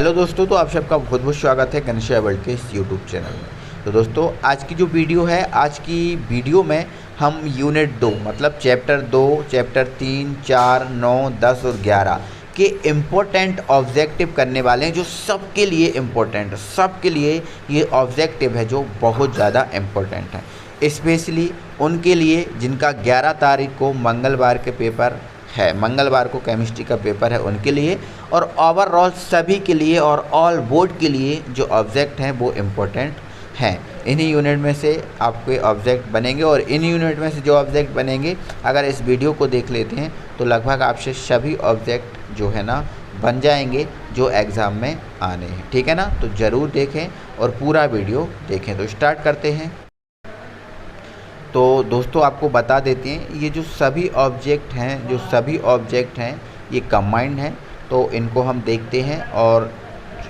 Hello दोस्तों, तो आप सबका बहुत बहुत स्वागत है घनश्याम वर्ल्ड के इस यूट्यूब चैनल में। तो दोस्तों, आज की जो वीडियो है, आज की वीडियो में हम यूनिट 2 मतलब चैप्टर 2, चैप्टर 3, 4, 9, 10 और 11 के इम्पोर्टेंट ऑब्जेक्टिव करने वाले हैं, जो सबके लिए इम्पोर्टेंट है। सबके लिए ये ऑब्जेक्टिव है जो बहुत ज़्यादा इम्पोर्टेंट है, स्पेशली उनके लिए जिनका 11 तारीख को मंगलवार के पेपर है, मंगलवार को केमिस्ट्री का पेपर है उनके लिए, और ओवरऑल सभी के लिए और ऑल बोर्ड के लिए जो ऑब्जेक्ट हैं वो इम्पोर्टेंट हैं। इन्हीं यूनिट में से आपके ऑब्जेक्ट बनेंगे, और इन यूनिट में से जो ऑब्जेक्ट बनेंगे, अगर इस वीडियो को देख लेते हैं तो लगभग आपसे सभी ऑब्जेक्ट जो है ना बन जाएंगे जो एग्ज़ाम में आने हैं। ठीक है ना, तो ज़रूर देखें और पूरा वीडियो देखें। तो स्टार्ट करते हैं। तो दोस्तों, आपको बता देते हैं, ये जो सभी ऑब्जेक्ट हैं ये कंबाइंड हैं, तो इनको हम देखते हैं और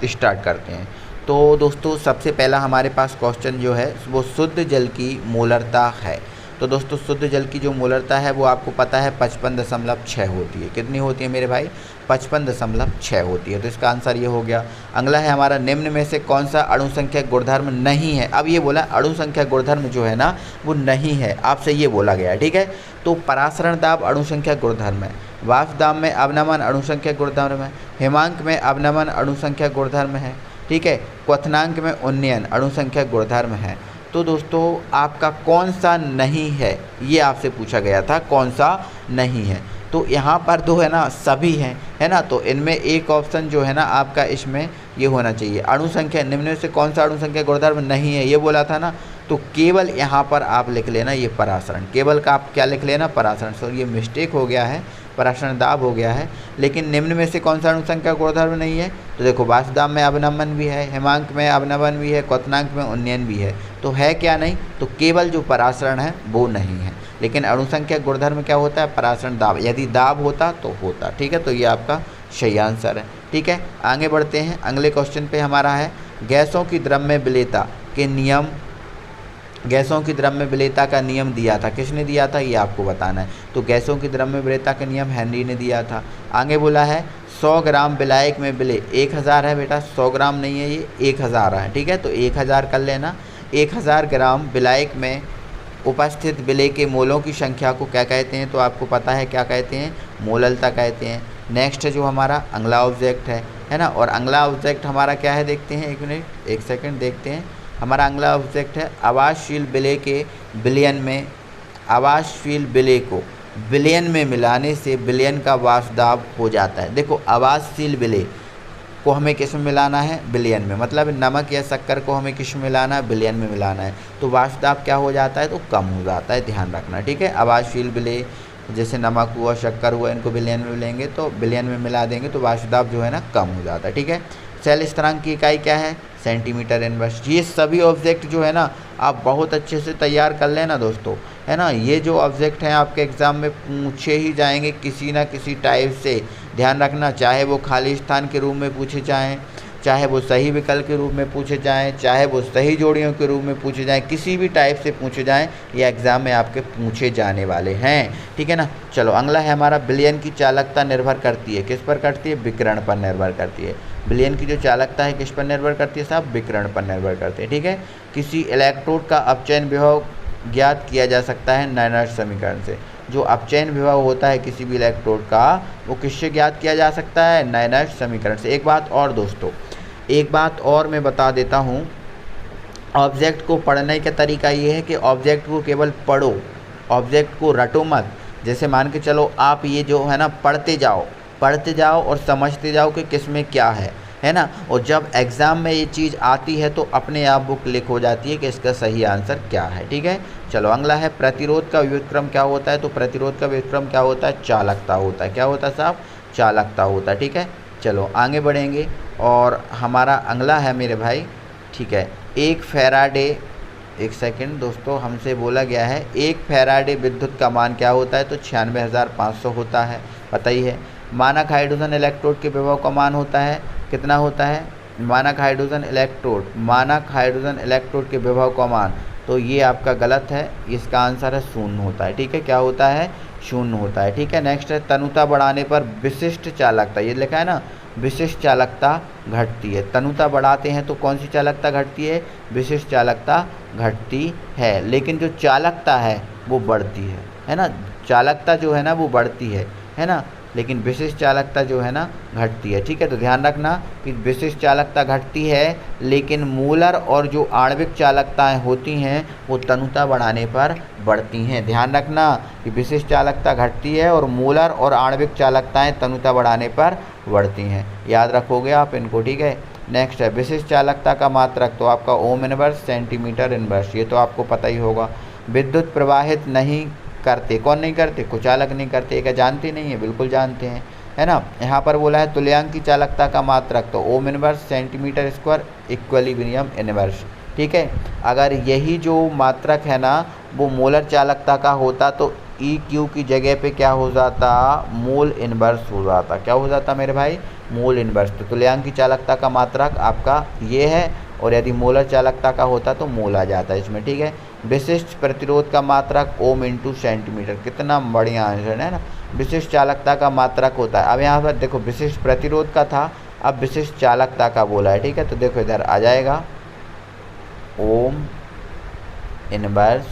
स्टार्ट करते हैं। तो दोस्तों, सबसे पहला हमारे पास क्वेश्चन जो है वो शुद्ध जल की मोलरता है। तो दोस्तों, शुद्ध जल की जो मोलरता है वो आपको पता है 55.6 होती है। कितनी होती है मेरे भाई? 55.6 होती है। तो इसका आंसर ये हो गया। अगला है हमारा, निम्न में से कौन सा अणुसंख्यक गुणधर्म नहीं है? अब ये बोला अणुसंख्यक गुणधर्म जो है ना वो नहीं है, आपसे ये बोला गया है। ठीक है, तो परासरण दाब अणुसंख्यक गुणधर्म है, वाष्प दाब में अवनमन अणुसंख्यक गुणधर्म है, हिमांक में अवनमन अणुसंख्यक गुणधर्म है। ठीक है, क्वथनांक में उन्नयन अणुसंख्यक गुणधर्म है। तो दोस्तों, आपका कौन सा नहीं है ये आपसे पूछा गया था, कौन सा नहीं है? तो यहाँ पर तो है ना सभी हैं, है ना, तो इनमें एक ऑप्शन जो है ना आपका इसमें ये होना चाहिए। अणुसंख्या, निम्न में से कौन सा अणुसंख्या गुणधर्म नहीं है ये बोला था ना, तो केवल यहाँ पर आप लिख लेना ये परासरण। केवल का आप क्या लिख लेना? परासरण। सो ये मिस्टेक हो गया है, परासरण दाब हो गया है। लेकिन निम्न में से कौन सा अणुसंख्या गुणधर्म नहीं है? तो देखो, वाष्प दाब में अवनमन भी है, हिमांक में अवनमन भी है, क्वथनांक में उन्नयन भी है। तो है क्या नहीं? तो केवल जो परासरण है वो नहीं है। लेकिन अणुसंख्या गुणधर्म क्या होता है? परासरण दाब। यदि दाब होता तो होता। ठीक है, तो ये आपका सही आंसर है। ठीक है, आगे बढ़ते हैं। अगले क्वेश्चन पे हमारा है, गैसों की द्रव्य विलेयता के नियम। गैसों की द्रव्य विलेयता का नियम दिया था, किसने दिया था ये आपको बताना है। तो गैसों की द्रव्य विलेयता का नियम हेनरी ने दिया था। आगे बोला है 100 ग्राम विलायक में विलेय 1000 है बेटा, 100 ग्राम नहीं है, ये 1000 है। ठीक है, तो 1000 कर लेना। 1000 ग्राम विलायक में उपस्थित विलेय के मोलों की संख्या को क्या कहते हैं? तो आपको पता है क्या कहते हैं? मोललता कहते हैं। नेक्स्ट जो हमारा अगला ऑब्जेक्ट है ना, और अगला ऑब्जेक्ट हमारा क्या है देखते हैं, एक मिनट एक सेकंड देखते हैं। हमारा अगला ऑब्जेक्ट है, आवासशील विलेय के विलयन में, आवासशील विलेय को विलयन में मिलाने से विलयन का वाष्प दाब हो जाता है। देखो, आवासशील विलेय को हमें किस में मिलाना है? विलयन में। मतलब नमक या शक्कर को हमें किस में मिलाना है? विलयन में मिलाना है। तो वाष्प दाब क्या हो जाता है? तो कम हो जाता है, ध्यान रखना। ठीक है, आवासशील विलेय जैसे नमक हुआ, शक्कर हुआ, इनको विलयन में मिलेंगे तो विलयन में मिला देंगे तो वाष्प दाब जो है ना कम हो जाता है। ठीक है, सेल स्थिरांक की इकाई क्या है? Centimetre inverse. ये सभी ऑब्जेक्ट जो है ना आप बहुत अच्छे से तैयार कर लेना दोस्तों, है ना। ये जो ऑब्जेक्ट हैं आपके एग्ज़ाम में पूछे ही जाएंगे किसी ना किसी टाइप से, ध्यान रखना। चाहे वो खाली स्थान के रूप में पूछे जाएँ, चाहे वो सही विकल्प के रूप में पूछे जाएँ, चाहे वो सही जोड़ियों के रूप में पूछे जाएँ, किसी भी टाइप से पूछे जाएँ, ये एग्ज़ाम में आपके पूछे जाने वाले हैं। ठीक है ना। चलो, अगला है हमारा, विलयन की चालकता निर्भर करती है, किस पर करती है? विकिरण पर निर्भर करती है। विलयन की जो चालकता है किस पर निर्भर करती है साहब? विकिरण पर निर्भर करती है। ठीक है, किसी इलेक्ट्रोड का अपचयन विभव ज्ञात किया जा सकता है नायनार्ड समीकरण से। जो अपचयन विभव होता है किसी भी इलेक्ट्रोड का, वो किससे ज्ञात किया जा सकता है? नायनार्ड समीकरण से। एक बात और दोस्तों, एक बात और मैं बता देता हूँ, ऑब्जेक्ट को पढ़ने का तरीका ये है कि ऑब्जेक्ट को केवल पढ़ो, ऑब्जेक्ट को रटो मत। जैसे मान के चलो आप ये जो है ना पढ़ते जाओ और समझते जाओ कि किस में क्या है ना। और जब एग्ज़ाम में ये चीज़ आती है तो अपने आप वो क्लिक हो जाती है कि इसका सही आंसर क्या है। ठीक है, चलो अगला है, प्रतिरोध का व्युत्क्रम क्या होता है? तो प्रतिरोध का व्युत्क्रम क्या होता है? चालकता होता है। क्या होता है साहब? चालकता होता है। ठीक है, चलो आगे बढ़ेंगे और हमारा अगला है मेरे भाई, ठीक है, एक फैराडे, एक सेकंड दोस्तों, हमसे बोला गया है 1 फैराडे विद्युत का मान क्या होता है? तो 96,500 होता है, पता ही है। मानक हाइड्रोजन इलेक्ट्रोड के विभव का मान होता है, कितना होता है? मानक हाइड्रोजन इलेक्ट्रोड के विभव का मान, तो ये आपका गलत है, इसका आंसर है 0 होता है। ठीक है, क्या होता है? 0 होता है। ठीक है, नेक्स्ट है, तनुता बढ़ाने पर विशिष्ट चालकता, ये लिखा है ना, विशिष्ट चालकता घटती है। तनुता बढ़ाते हैं तो कौन सी चालकता घटती है? विशिष्ट चालकता घटती है। लेकिन जो चालकता है वो बढ़ती है ना। चालकता जो है ना वो बढ़ती है ना, लेकिन विशिष्ट चालकता जो है ना घटती है। ठीक है, तो ध्यान रखना कि विशिष्ट चालकता घटती है, लेकिन मूलर और जो आणविक चालकताएं होती हैं वो तनुता बढ़ाने पर बढ़ती हैं। ध्यान रखना कि विशिष्ट चालकता घटती है और मूलर और आणविक चालकताएं तनुता बढ़ाने पर बढ़ती हैं। याद रखोगे आप इनको। ठीक है, नेक्स्ट है विशिष्ट चालकता का मात्रक, तो आपका ओम इनवर्स सेंटीमीटर इनवर्स, ये तो आपको पता ही होगा। विद्युत प्रवाहित नहीं करते, कौन नहीं करते? कुचालक नहीं करते। क्या जानते नहीं है? बिल्कुल जानते हैं, है ना। यहाँ पर बोला है तुल्यांक की चालकता का मात्रक, तो ohm inverse centimetre square equilibrium inverse. ठीक है, अगर यही जो मात्रक है ना वो मोलर चालकता का होता तो ई क्यू की जगह पे क्या हो जाता? मोल इनवर्स हो जाता। क्या हो जाता मेरे भाई? Mole inverse. तो तुल्यांक की चालकता का मात्रक आपका ये है, और यदि मोलर चालकता का होता तो मोल आ जाता है इसमें। ठीक है, विशिष्ट प्रतिरोध का मात्रक ओम इंटू सेंटीमीटर। कितना बढ़िया आंसर है ना। विशिष्ट चालकता का मात्रक होता है। अब यहाँ पर देखो विशिष्ट प्रतिरोध का था, अब विशिष्ट चालकता का बोला है। ठीक है, तो देखो इधर आ जाएगा ओम इनवर्स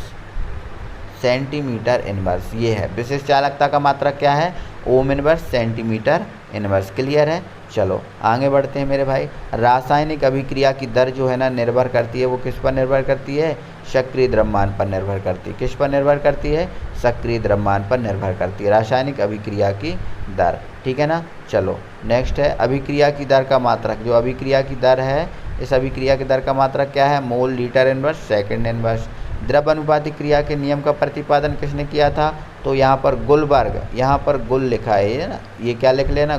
सेंटीमीटर इनवर्स, ये है विशिष्ट चालकता का मात्रक। क्या है? Ohm inverse centimetre inverse. Clear है? चलो आगे बढ़ते हैं मेरे भाई। रासायनिक अभिक्रिया की दर जो है ना निर्भर करती है, वो किस पर निर्भर करती है? सक्रिय द्रव्यमान पर निर्भर करती है। किस पर निर्भर करती है? सक्रिय द्रव्यमान पर निर्भर करती है रासायनिक अभिक्रिया की दर। ठीक है ना। चलो नेक्स्ट है अभिक्रिया की दर का मात्रक। जो अभिक्रिया की दर है, इस अभिक्रिया की दर का मात्रक क्या है? Mole litre inverse second inverse. द्रव अनुपाती क्रिया के नियम का प्रतिपादन किसने किया था? तो यहाँ पर गुलबर्ग, यहाँ पर गुल लिखा है ना, ये क्या लिख लेना?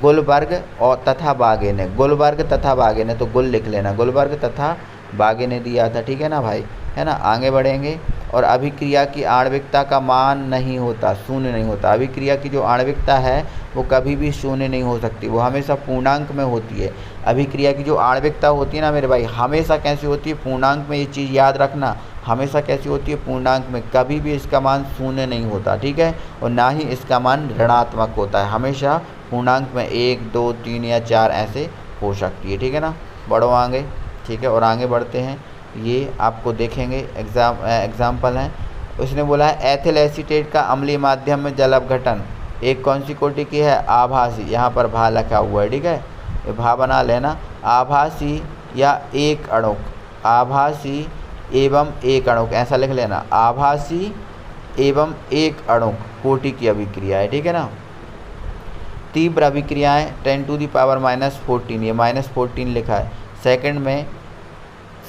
गुलबर्ग और तथा बागे ने, गुलबर्ग तथा बागे ने, तो गुल लिख लेना, गुलबर्ग तथा बागे ने दिया था। ठीक है ना भाई, है ना। आगे बढ़ेंगे। और अभिक्रिया की आणविकता का मान नहीं होता, शून्य नहीं होता। अभिक्रिया की जो आणविकता है वो कभी भी शून्य नहीं हो सकती, वो हमेशा पूर्णांक में होती है। अभिक्रिया की जो आणविकता होती है ना मेरे भाई, हमेशा कैसी होती है? पूर्णांक में। ये चीज़ याद रखना, हमेशा कैसी होती है? पूर्णांक में। कभी भी इसका मान शून्य नहीं होता। ठीक है, और ना ही इसका मान ऋणात्मक होता है, हमेशा पूर्णांक में 1, 2, 3 या 4 ऐसे हो सकती है। ठीक है ना। बढ़ो आगे। ठीक है, और आगे बढ़ते हैं। ये आपको देखेंगे एग्जाम्पल हैं। उसने बोला है एथिल एसीटेट का अम्लीय माध्यम में जल अपघटन एक कौन सी कोटि की है? आभासी। यहाँ पर भा लिखा हुआ है। ठीक है, ये भा बना लेना। आभासी या एक अणुक, आभासी एवं एक अणुक, ऐसा लिख लेना। आभासी एवं एक अणुक कोटि की अभिक्रिया है। ठीक है ना। तीव्र अभिक्रियाएँ 10⁻⁻14, ये -14 लिखा है, सेकंड में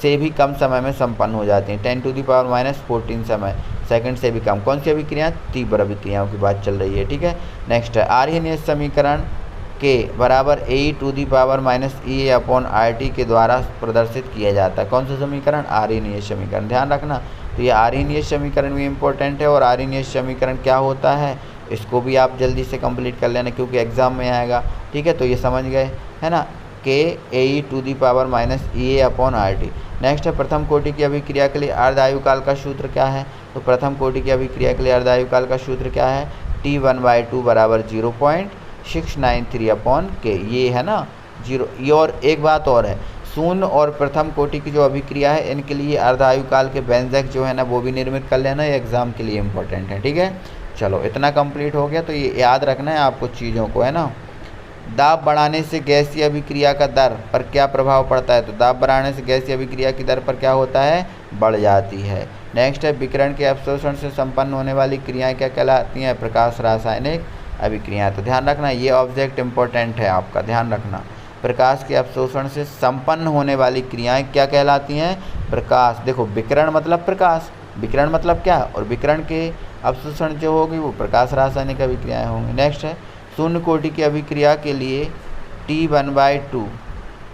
से भी कम समय में संपन्न हो जाती हैं। 10⁻⁻14 समय सेकंड से भी कम। कौन सी अभिक्रिया? तीव्र अभिक्रियाओं की बात चल रही है। ठीक है, नेक्स्ट है आर्यनियत समीकरण के बराबर AE⁻EA/RT के द्वारा प्रदर्शित किया जाता है। कौन सा समीकरण? आर्यनियत समीकरण। ध्यान रखना, तो ये आर्यनियत समीकरण भी इम्पोर्टेंट है। और आर्यनियत समीकरण क्या होता है इसको भी आप जल्दी से कंप्लीट कर लेना, क्योंकि एग्जाम में आएगा। ठीक है, तो ये समझ गए, है ना। KAE⁻EA/RT। नेक्स्ट है प्रथम कोटि की अभिक्रिया के लिए अर्ध आयुकाल का सूत्र क्या है? तो प्रथम कोटि की अभिक्रिया के लिए अर्ध आयुकाल का सूत्र क्या है? T1/2 बराबर 0.693/K। ये है ना 0। ये और एक बात और है, शून्य और प्रथम कोटि की जो अभिक्रिया है इनके लिए अर्ध आयुकाल के व्यंजक जो है ना वो भी निर्मित कर लेना, ये एग्जाम के लिए इम्पोर्टेंट है। ठीक है, चलो इतना कंप्लीट हो गया। तो ये याद रखना है आपको चीज़ों को, है ना। दाब बढ़ाने से गैसीय अभिक्रिया का दर पर क्या प्रभाव पड़ता है? तो दाब बढ़ाने से गैसीय अभिक्रिया की दर पर क्या होता है? बढ़ जाती है। नेक्स्ट है विकिरण के अवशोषण से संपन्न होने वाली क्रियाएं क्या कहलाती हैं? प्रकाश रासायनिक अभिक्रियाएं। तो ध्यान रखना, ये ऑब्जेक्ट इंपॉर्टेंट है आपका, ध्यान रखना। प्रकाश के अवशोषण से संपन्न होने वाली क्रियाएं क्या कहलाती हैं? प्रकाश। देखो विकिरण मतलब प्रकाश, विकिरण मतलब क्या? और विकिरण के अवशोषण जो होगी वो प्रकाश रासायनिक अभिक्रियाएँ होंगी। नेक्स्ट है शून्य कोटि की अभिक्रिया के लिए T1/2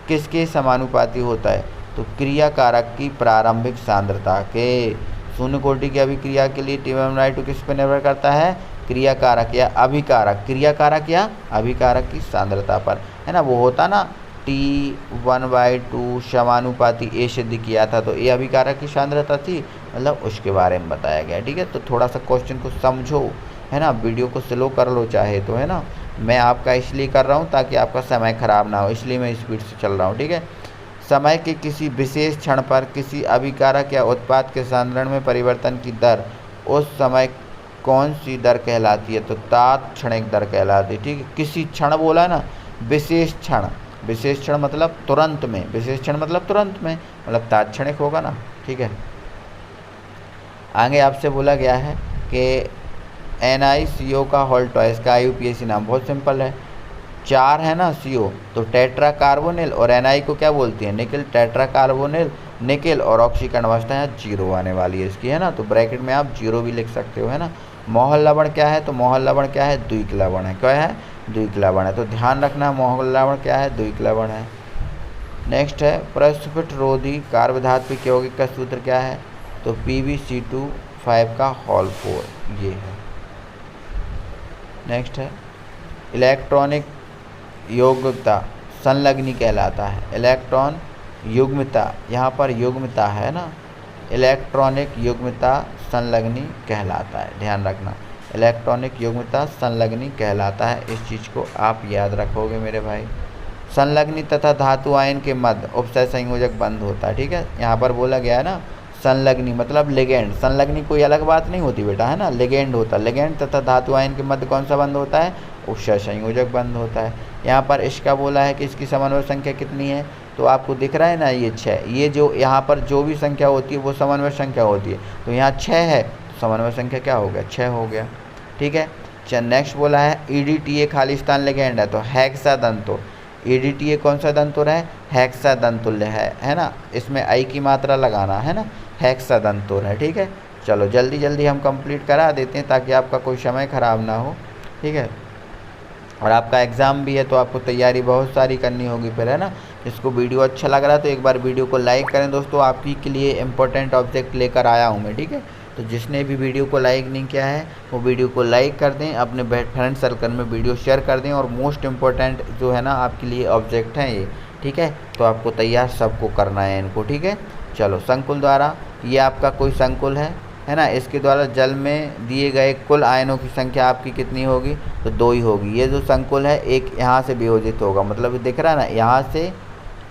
किसके समानुपाती होता है? तो क्रिया कारक की प्रारंभिक सांद्रता के। शून्य कोटि की अभिक्रिया के लिए T1/2 किस पर निर्भर करता है? क्रिया कारक या अभिकारक, क्रिया कारक या अभिकारक की सांद्रता पर, है ना। वो होता ना T1/2 समानुपाती A सिद्ध किया था, तो A अभिकारक की सांद्रता थी, मतलब उसके बारे में बताया गया। ठीक है, तो थोड़ा सा क्वेश्चन को समझो, है ना। वीडियो को स्लो कर लो चाहे तो, है ना। मैं आपका इसलिए कर रहा हूँ ताकि आपका समय ख़राब ना हो, इसलिए मैं स्पीड से चल रहा हूँ, ठीक है। समय के किसी विशेष क्षण पर किसी अभिकारक या उत्पाद के सांद्रण में परिवर्तन की दर उस समय कौन सी दर कहलाती है? तो तात्क्षणिक दर कहलाती है, ठीक है। किसी क्षण बोला ना, विशेष क्षण, विशेष क्षण मतलब तुरंत में, विशेष क्षण मतलब तुरंत में, मतलब तात्क्षणिक होगा ना, ठीक है। आगे आपसे बोला गया है कि NiCO का होल ट्वाइस का IUPAC नाम, बहुत सिंपल है। 4 है ना CO, तो टेट्रा कार्बोनिल, और Na को क्या बोलती है? निकिल। टेट्रा कार्बोनिल निकिल, और ऑक्सीकरण अवस्था यहाँ 0 आने वाली है इसकी, है ना। तो ब्रैकेट में आप 0 भी लिख सकते हो, है ना। मोहल लवण क्या है? तो मोहल लवण क्या है? द्विक लवण है। क्या है? द्विक लवण है। तो ध्यान रखना मोहल लवण क्या है? द्विक लवण है। नेक्स्ट है प्रस्फुट रोधी कार्बधात्विक यौगिक का सूत्र क्या है? तो PbC2 5 का होल 4, ये है। नेक्स्ट है इलेक्ट्रॉनिक युग्मता संलग्नी कहलाता है। इलेक्ट्रॉन युग्मता, यहाँ पर युग्मता है ना, इलेक्ट्रॉनिक युग्मता संलग्नी कहलाता है, ध्यान रखना। इलेक्ट्रॉनिक युग्मता संलग्नी कहलाता है, इस चीज़ को आप याद रखोगे मेरे भाई। संलग्नी तथा धातु आयन के मध्य उपसय संयोजक बंध होता है, ठीक है। यहाँ पर बोला गया है ना संलग्नी मतलब लिगेंड, संलग्नी कोई अलग बात नहीं होती बेटा, है ना, लिगेंड होता है। लिगेंड तथा धातु आयन के मध्य कौन सा बंध होता है? उपसय संयोजक बंध होता है। यहाँ पर इसका बोला है कि इसकी समन्वय संख्या कितनी है? तो आपको दिख रहा है ना ये 6, ये जो यहाँ पर जो भी संख्या होती है वो समन्वय संख्या होती है। तो यहाँ 6 है, तो समन्वय संख्या क्या हो गया? 6 हो गया, ठीक है। नेक्स्ट बोला है EDTA खालिस्तान लिगेंड है, तो हेक्सादंतो। EDTA कौन सा दंतुर है? हेक्सादंतुल्य है ना। इसमें I की मात्रा लगाना है ना, हेक्सादंतुर है, ठीक है। चलो जल्दी जल्दी हम कंप्लीट करा देते हैं ताकि आपका कोई समय ख़राब ना हो, ठीक है। और आपका एग्ज़ाम भी है तो आपको तैयारी बहुत सारी करनी होगी फिर, है ना। जिसको वीडियो अच्छा लग रहा है तो एक बार वीडियो को लाइक करें दोस्तों, आपकी के लिए इम्पोर्टेंट ऑब्जेक्ट लेकर आया हूँ मैं, ठीक है। तो जिसने भी वीडियो को लाइक नहीं किया है वो वीडियो को लाइक कर दें, अपने फ्रेंड सर्कल में वीडियो शेयर कर दें, और मोस्ट इम्पोर्टेंट जो है ना आपके लिए ऑब्जेक्ट हैं ये, ठीक है। तो आपको तैयार सबको करना है इनको, ठीक है। चलो संकुल द्वारा, ये आपका कोई संकुल है ना, इसके द्वारा जल में दिए गए कुल आयनों की संख्या आपकी कितनी होगी? तो 2 ही होगी। ये जो संकुल है एक यहाँ से वियोजित होगा, मतलब दिख रहा है ना, यहाँ से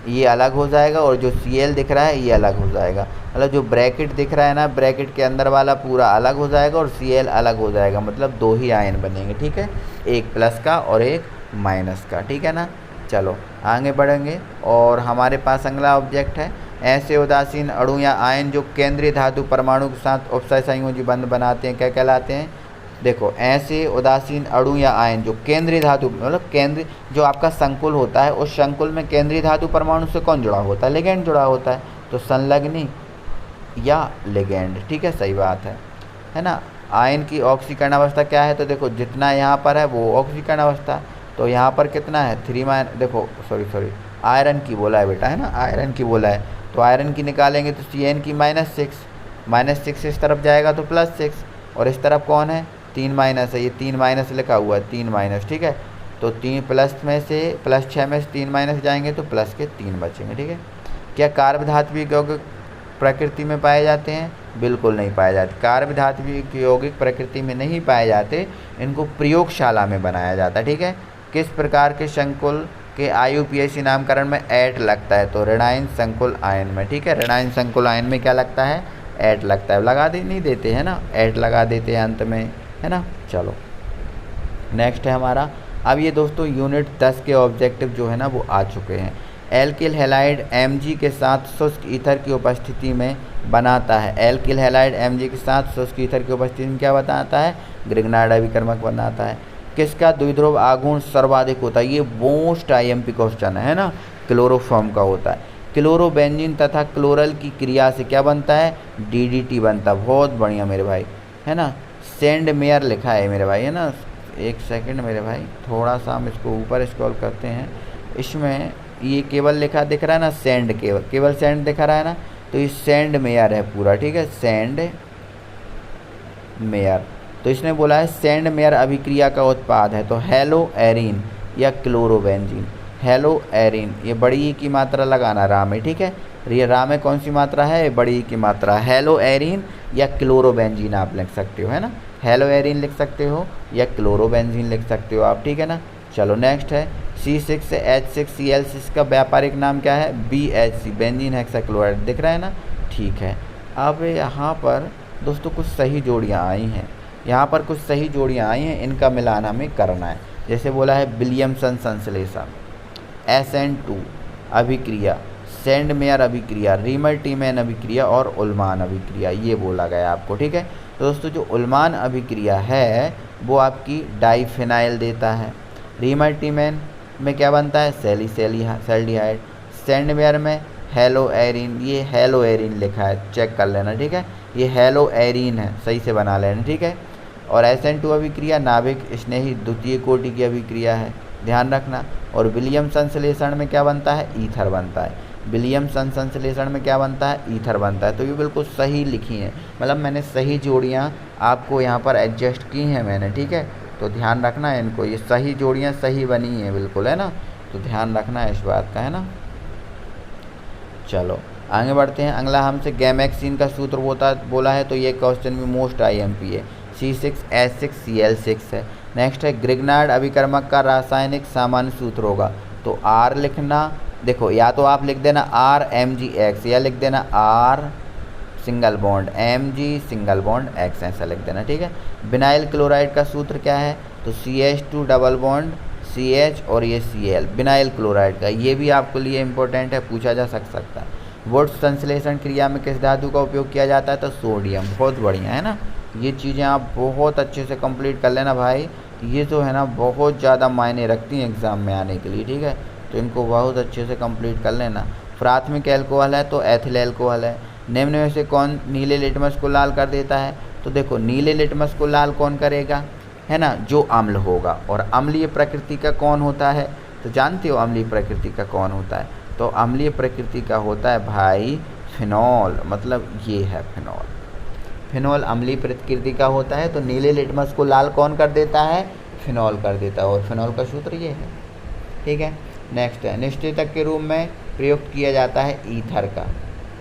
ये अलग हो जाएगा और जो Cl दिख रहा है ये अलग हो जाएगा, मतलब जो ब्रैकेट दिख रहा है ना, ब्रैकेट के अंदर वाला पूरा अलग हो जाएगा और Cl अलग हो जाएगा, मतलब 2 ही आयन बनेंगे, ठीक है, एक प्लस का और एक माइनस का, ठीक है ना। चलो आगे बढ़ेंगे और हमारे पास अगला ऑब्जेक्ट है ऐसे उदासीन अणु या आयन जो केंद्रीय धातु परमाणु के साथ उपसय संयोजी बंध बनाते हैं, क्या कहलाते हैं? देखो ऐसे उदासीन अणु या आयन जो केंद्रीय धातु मतलब केंद्र जो आपका संकुल होता है उस संकुल में केंद्रीय धातु परमाणु से कौन जुड़ा होता है? लिगेंड जुड़ा होता है, तो संलग्नी या लिगेंड, ठीक है, सही बात है ना। आयन की ऑक्सीकरण अवस्था क्या है? तो देखो जितना यहाँ पर है वो ऑक्सीकरण अवस्था, तो यहाँ पर कितना है 3 देखो सॉरी आयरन की बोला है बेटा, है ना, आयरन की बोला है, तो आयरन की निकालेंगे तो Cn की -6 इस तरफ जाएगा तो +6, और इस तरफ कौन है? 3 माइनस है, ये 3 माइनस लिखा हुआ है, 3 माइनस, ठीक है। तो 3 प्लस में से +6 में से 3 माइनस जाएंगे तो प्लस के 3 बचेंगे, ठीक है। क्या कार्बधात्विक यौगिक प्रकृति में पाए जाते हैं? बिल्कुल नहीं पाए जाते। कार्बधात्विक यौगिक प्रकृति में नहीं पाए जाते, इनको प्रयोगशाला में बनाया जाता है, ठीक है। किस प्रकार के संकुल के IUPAC नामकरण में ऐट लगता है? तो ऋणायन संकुल आयन में, ठीक है, ऋणायन संकुल आयन में क्या लगता है? ऐट लगता है, लगा दे नहीं देते हैं ना, ऐट लगा देते हैं अंत में, है ना। चलो नेक्स्ट है हमारा, अब ये दोस्तों यूनिट 10 के ऑब्जेक्टिव जो है ना वो आ चुके हैं। एल्किल हैलाइड Mg के साथ शुष्क ईथर की उपस्थिति में बनाता है, एल्किल हैलाइड Mg के साथ शुष्क ईथर की उपस्थिति में क्या बताता है? ग्रिग्नार्ड अभिकर्मक बनाता है। किसका द्विध्रुव आघूर्ण सर्वाधिक होता है? ये मोस्ट IMP क्वेश्चन है ना, क्लोरोफॉर्म का होता है। क्लोरोबेंजीन तथा क्लोरल की क्रिया से क्या बनता है? DDT बनता है, बहुत बढ़िया मेरे भाई, है ना। सेंड मेयर लिखा है मेरे भाई, है ना, एक सेकंड मेरे भाई, थोड़ा सा हम इसको ऊपर स्क्रॉल करते हैं, इसमें ये केवल लिखा दिख रहा है ना, सेंड, केवल सेंड दिखा रहा है ना, तो ये सेंड मेयर है पूरा, ठीक है, सेंड मेयर। तो इसने बोला है सेंड मेयर अभिक्रिया का उत्पाद है, तो हेलो एरिन या क्लोरोबेंजीन। हेलो एरिन, ये बड़ी ई की मात्रा लगाना रा में, ठीक है, ये रा में कौन सी मात्रा है? बड़ी ई की मात्रा। हेलो एरिन या क्लोरोबेंजीन आप लिख सकते हो, है ना, हेलो एरिन लिख सकते हो या क्लोरोबेंजीन लिख सकते हो आप, ठीक है ना। चलो नेक्स्ट है C6H6Cl6 का व्यापारिक नाम क्या है? BHC, benzene hexachloride. दिख रहा है ना? ठीक है। अब यहाँ पर दोस्तों कुछ सही जोड़ियाँ आई हैं, यहाँ पर कुछ सही जोड़ियाँ आई हैं, इनका मिलान हमें करना है। जैसे बोला है विलियमसन संश्लेषण, SN2 अभिक्रिया, सैंडमेयर अभिक्रिया, रीमर-टीमैन अभिक्रिया और उल्मान अभिक्रिया, ये बोला गया आपको। ठीक है, तो दोस्तों जो उल्मान अभिक्रिया है वो आपकी डाइफिनाइल देता है। रीमर-टीमैन में क्या बनता है? सेल्डिहाइड। सैंडमेयर में हेलोएरिन, ये हेलोएरिन लिखा है, चेक कर लेना। ठीक है, ये हेलोएरिन है, सही से बना लेना। ठीक है, और SN2 अभिक्रिया नाभिक स्नेही द्वितीय कोटि की अभिक्रिया है, ध्यान रखना। और विलियमसन संश्लेषण में क्या बनता है? ईथर बनता है। विलियमसन संश्लेषण में क्या बनता है? ईथर बनता है। तो ये बिल्कुल सही लिखी हैं, मतलब मैंने सही जोड़ियाँ आपको यहाँ पर एडजस्ट की हैं मैंने। ठीक है, तो ध्यान रखना है इनको, ये सही जोड़ियाँ सही बनी हैं बिल्कुल, है ना? तो ध्यान रखना है इस बात का, है ना? चलो आगे बढ़ते हैं। अगला हमसे गैमेक्सिन का सूत्र बोला है, तो ये क्वेश्चन में मोस्ट IMP है। C6H6Cl6 है। नेक्स्ट है ग्रिग्नार्ड अभिकर्मक का रासायनिक सामान्य सूत्र होगा, तो R लिखना। देखो या तो आप लिख देना RMgX या लिख देना R single bond Mg single bond X, ऐसा लिख देना। ठीक है, विनाइल क्लोराइड का सूत्र क्या है? तो CH2 डबल बॉन्ड CH और ये Cl, विनाइल क्लोराइड का। ये भी आपके लिए इम्पोर्टेंट है, पूछा जा सकता है। वुड्स संश्लेषण क्रिया में किस धातु का उपयोग किया जाता है? तो सोडियम। बहुत बढ़िया, है ना? ये चीज़ें आप बहुत अच्छे से कंप्लीट कर लेना भाई, ये जो है ना बहुत ज़्यादा मायने रखती हैं एग्ज़ाम में आने के लिए। ठीक है, तो इनको बहुत अच्छे से कंप्लीट कर लेना। प्राथमिक एल्कोहल है तो एथिल एल्कोहल है। निम्न में से कौन नीले लिटमस को लाल कर देता है? तो देखो नीले लिटमस को लाल कौन करेगा, है ना? जो अम्ल होगा। और अम्लीय प्रकृति का कौन होता है? तो जानते हो अम्लीय प्रकृति का कौन होता है? तो अम्लीय प्रकृति का होता है भाई फिनॉल, मतलब ये है फिनॉल। फिनॉल अम्लीय प्रकृति का होता है, तो नीले लिटमस को लाल कौन कर देता है? फिनॉल कर देता है, और फिनॉल का सूत्र ये है। ठीक है, नेक्स्ट है निश्चेतक के रूप में प्रयुक्त किया जाता है ईथर का,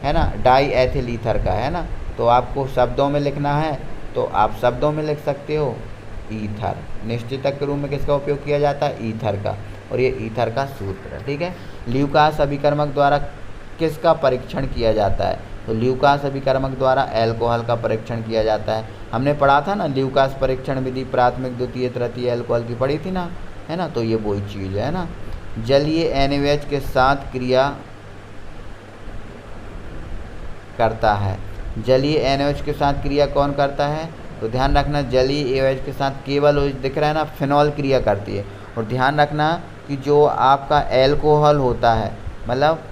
है ना? डाई एथिल ईथर का, है ना? तो आपको शब्दों में लिखना है, तो आप शब्दों में लिख सकते हो ईथर। निश्चेतक के रूप में किसका उपयोग किया जाता है? ईथर का, और ये ईथर का सूत्र है। ठीक है, ल्यूकास अभिकर्मक द्वारा किसका परीक्षण किया जाता है? तो ल्यूकास अभिकर्मक द्वारा एल्कोहल का परीक्षण किया जाता है। हमने पढ़ा था ना ल्यूकास परीक्षण विधि, प्राथमिक द्वितीय तृतीय एल्कोहल की पढ़ी थी ना, है ना? तो ये वही चीज़ है ना। जलीय NaOH के साथ क्रिया करता है। जलीय NaOH के साथ क्रिया कौन करता है? तो ध्यान रखना जलीय OH के साथ केवल OH दिख रहा है ना, फिनॉल क्रिया करती है। और ध्यान रखना कि जो आपका एल्कोहल होता है, मतलब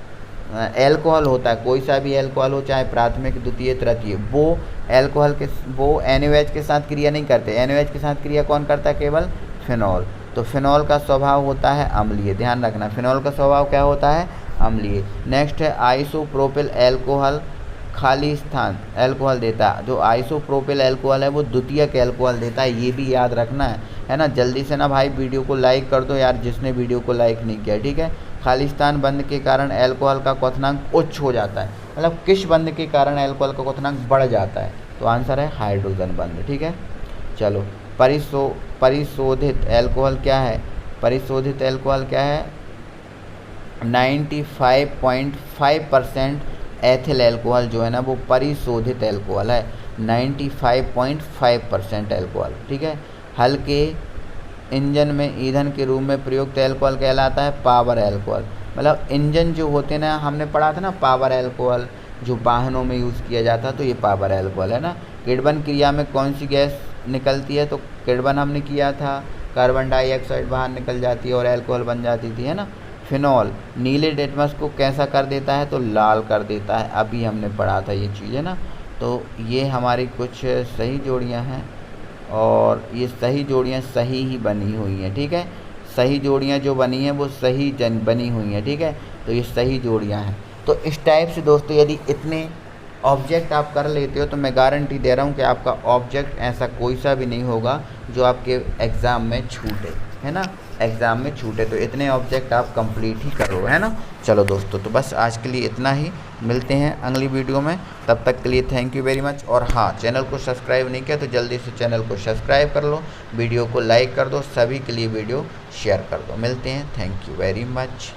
एल्कोहल होता है, कोई सा भी एल्कोहल हो, चाहे प्राथमिक द्वितीय तृतीय, वो एल्कोहल के वो NaOH के साथ क्रिया नहीं करते। NaOH के साथ क्रिया कौन करता है? केवल फिनॉल। तो फिनॉल का स्वभाव होता है अम्लीय, ध्यान रखना फिनॉल का स्वभाव क्या होता है? अम्लीय। नेक्स्ट है आइसोप्रोपिल एल्कोहल खाली स्थान एल्कोहल देता है। जो आइसोप्रोपिल एल्कोहल है वो द्वितीयक एल्कोहल देता है, ये भी याद रखना है ना? जल्दी से ना भाई वीडियो को लाइक कर दो यार, जिसने वीडियो को लाइक नहीं किया। ठीक है, खालिस्तान बंध के कारण एल्कोहल का क्वथनांक उच्च हो जाता है, मतलब किस बंध के कारण एल्कोहल का क्वथनांक बढ़ जाता है? तो आंसर है हाइड्रोजन बंध। ठीक है, चलो परिशोधित एल्कोहल क्या है? परिशोधित एल्कोहल क्या है? 95.5% एथिल एल्कोहल जो है ना वो परिशोधित एल्कोहल है, 95.5% एल्कोहल। ठीक है, हल्के इंजन में ईंधन के रूप में प्रयुक्त एल्कोहल कहलाता है पावर एल्कोहल। मतलब इंजन जो होते हैं ना, हमने पढ़ा था ना पावर एल्कोहल जो वाहनों में यूज़ किया जाता है, तो ये पावर एल्कोहल है ना। किण्वन क्रिया में कौन सी गैस निकलती है? तो किण्वन हमने किया था, कार्बन डाइऑक्साइड बाहर निकल जाती है और एल्कोहल बन जाती थी, है ना। फिनॉल नीले लिटमस को कैसा कर देता है? तो लाल कर देता है, अभी हमने पढ़ा था ये चीज़, है ना। तो ये हमारी कुछ सही जोड़ियाँ हैं, और ये सही जोड़ियाँ सही ही बनी हुई हैं। ठीक है, सही जोड़ियाँ जो बनी हैं वो सही बनी हुई हैं। ठीक है, तो ये सही जोड़ियाँ हैं। तो इस टाइप से दोस्तों यदि इतने ऑब्जेक्ट आप कर लेते हो तो मैं गारंटी दे रहा हूँ कि आपका ऑब्जेक्ट ऐसा कोई सा भी नहीं होगा जो आपके एग्ज़ाम में छूटे, है ना। एग्ज़ाम में छूटे। तो इतने ऑब्जेक्ट आप कंप्लीट ही करो, है ना। चलो दोस्तों, तो बस आज के लिए इतना ही, मिलते हैं अगली वीडियो में। तब तक के लिए थैंक यू वेरी मच। और हाँ, चैनल को सब्सक्राइब नहीं किया तो जल्दी से चैनल को सब्सक्राइब कर लो, वीडियो को लाइक कर दो, सभी के लिए वीडियो शेयर कर दो। मिलते हैं, थैंक यू वेरी मच।